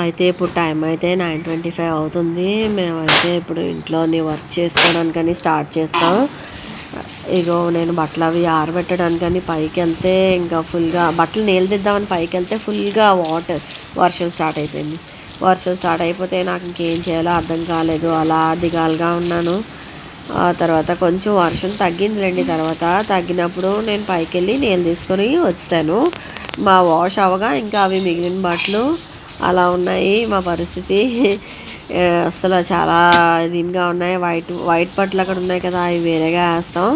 అయితే ఇప్పుడు టైం అయితే 9:25 అవుతుంది. మేమైతే ఇప్పుడు ఇంట్లోని వర్క్ చేసుకోవడానికని స్టార్ట్ చేస్తాం. ఇగో నేను బట్టలు అవి ఆరబెట్టడానికని పైకి వెళ్తే ఇంకా ఫుల్గా బట్టలు నీళ్ళదిద్దామని పైకి వెళ్తే ఫుల్గా వర్షం స్టార్ట్ అయిపోయింది. వర్షం స్టార్ట్ అయిపోతే నాకు ఇంకేం చేయాలో అర్థం కాలేదు. అలా దిగాలుగా ఉన్నాను. ఆ తర్వాత కొంచెం వర్షం తగ్గిందిలేండి. తర్వాత తగ్గినప్పుడు నేను పైకి వెళ్ళి నీళ్ళు తీసుకొని వచ్చాను. మా వాష్ అవగా ఇంకా అవి మిగిలిన బట్టలు అలా ఉన్నాయి. మా పరిస్థితి అసలు చాలా దీనిగా ఉన్నాయి. వైట్ బట్టలు అక్కడ ఉన్నాయి కదా, అవి వేరేగా వేస్తాం.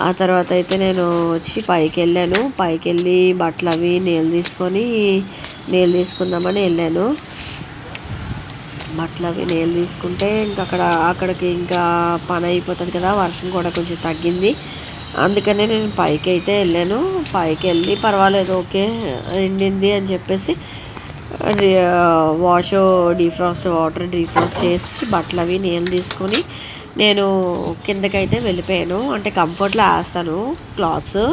ఆ తర్వాత అయితే నేను వచ్చి పైకి వెళ్ళాను. పైకి వెళ్ళి బట్టలు అవి నీళ్ళు తీసుకుందామని వెళ్ళాను. బట్టలు అవి నీళ్ళు తీసుకుంటే అక్కడికి ఇంకా పని అయిపోతుంది కదా. వర్షం కూడా కొంచెం తగ్గింది. అందుకనే నేను పైకి అయితే వెళ్ళాను. పైకి వెళ్ళి పర్వాలేదు, ఓకే ఎండింది అని చెప్పేసి వాటర్ డీఫ్రాస్ట్ చేసి బట్టలు అవి నీళ్ళు తీసుకొని నేను కిందకైతే వెళ్ళిపోయాను. అంటే కంఫర్ట్లో వేస్తాను క్లాత్స్.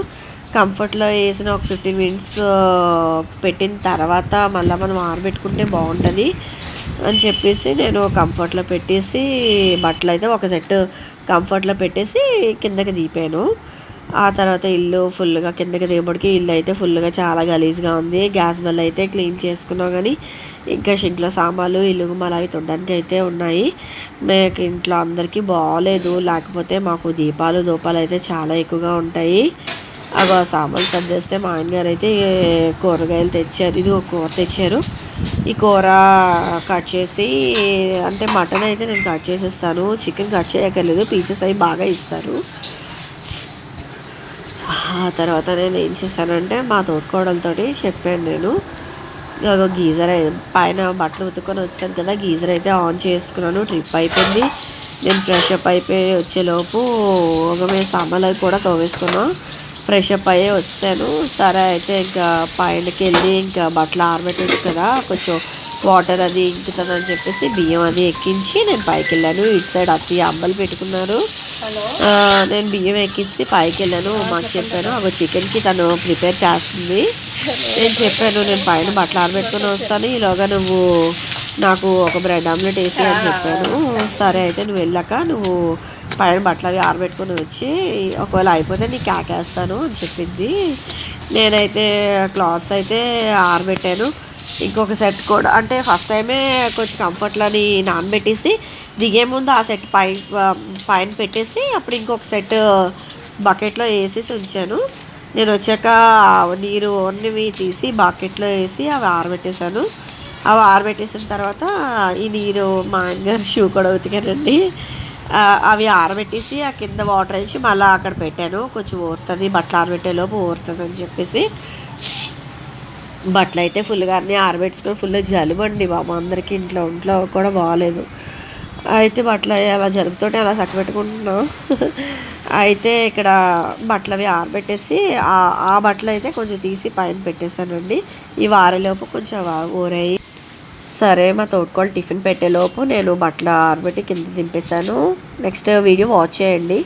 కంఫర్ట్లో వేసిన ఒక 15 మినిట్స్ పెట్టిన తర్వాత మళ్ళీ మనం ఆరబెట్టుకుంటే బాగుంటుంది అని చెప్పేసి నేను కంఫర్ట్లో పెట్టేసి బట్టలు అయితే ఒక సెట్ కంఫర్ట్లో పెట్టేసి కిందకి దిగిపోయాను. ఆ తర్వాత ఇల్లు ఫుల్గా కిందకి దిగబడికి ఇల్లు అయితే ఫుల్గా చాలా గలీజ్గా ఉంది. గ్యాస్ బెల్ అయితే క్లీన్ చేసుకున్నాం, కానీ ఇంకా షింక్లో సామాన్లు ఇల్లు అవి తొడడానికి అయితే ఉన్నాయి. మీకు ఇంట్లో అందరికీ బాగోలేదు, లేకపోతే మాకు దూపాలు అయితే చాలా ఎక్కువగా ఉంటాయి. అవి సామాన్లు సర్దేస్తే మా ఆయనగారు అయితే కూరగాయలు తెచ్చారు. ఇది ఒక కూర తెచ్చారు. ఈ కూర కట్ చేసి, అంటే మటన్ అయితే నేను కట్ చేసేస్తాను, చికెన్ కట్ చేయక్కర్లేదు, పీసెస్ అవి బాగా ఇస్తారు. ఆ తర్వాత నేను ఏం చేశానంటే మా తోటికోడలతోటి చెప్పాను. నేను గీజర్ పైన బట్టలు ఉతుక్కొని వచ్చాను కదా, గీజర్ అయితే ఆన్ చేసుకున్నాను. ట్రిప్ అయిపోయింది. నేను ఫ్రెష్ అప్ అయిపోయి వచ్చేలోపు మేము సామాన్లు అవి కూడా తోవేసుకున్నాం. ఫ్రెష్ అప్ అయ్యి వచ్చాను. సరే అయితే ఇంకా పైనకి వెళ్ళి ఇంకా బట్టలు ఆరబెట్టచ్చు కదా, కొంచెం వాటర్ అది ఇంకుతుందని చెప్పేసి బియ్యం అది ఎక్కించి నేను పైకి వెళ్ళాను. ఇటు సైడ్ అత్తయ్య అంబలు పెట్టుకున్నారు. నేను బియ్యం ఎక్కించి పైకి వెళ్ళాను. మాకు చెప్పాను అవి చికెన్కి తను ప్రిపేర్ చేస్తుంది. నేను చెప్పాను నేను పైన బట్టలు ఆరబెట్టుకుని వస్తాను, ఈలోగా నువ్వు నాకు ఒక బ్రెడ్ ఆమ్లెట్ వేసి అని చెప్పాను. సరే అయితే నువ్వు వెళ్ళాక నువ్వు పైన బట్టలు అవి ఆరబెట్టుకుని వచ్చి ఒకవేళ అయిపోతే నీకు కేకేస్తాను అని చెప్పింది. నేనైతే క్లాత్స్ అయితే ఆరబెట్టాను. ఇంకొక సెట్ కూడా, అంటే ఫస్ట్ టైమే కొంచెం కంఫర్ట్లని నానబెట్టేసి దిగే ముందు ఆ సెట్ పైన పెట్టేసి అప్పుడు ఇంకొక సెట్ బకెట్లో వేసేసి ఉంచాను. నేను వచ్చాక నీరు అన్నీ తీసి బకెట్లో వేసి అవి ఆరబెట్టేశాను. అవి ఆరబెట్టేసిన తర్వాత ఈ నీరు మా ఆయనగారు షూ కూడా ఉతికానండి. అవి ఆరబెట్టేసి ఆ కింద వాటర్ వేసి మళ్ళీ అక్కడ పెట్టాను. కొంచెం ఊరుతుంది, బట్టలు ఆరబెట్టేలోపు ఊరుతుంది అని చెప్పేసి బట్టలు అయితే ఫుల్గా అన్నీ ఆరబెట్టుకొని ఫుల్ జలుబండి బాబు అందరికీ. ఇంట్లో కూడా బాగాలేదు. అయితే బట్టలు అలా జలుబుతోటి అలా చక్కబెట్టుకుంటున్నాం. అయితే ఇక్కడ బట్టలు అవి ఆరబెట్టేసి ఆ బట్టలు అయితే కొంచెం తీసి పైన పెట్టేశానండి. ఈ వారంలోపు కొంచెం ఊరాయి. సరే మా తోటికోళ్ళు టిఫిన్ పెట్టేలోపు నేను బట్టలు ఆరబెట్టి కింద దింపేశాను. నెక్స్ట్ వీడియో వాచ్ చేయండి.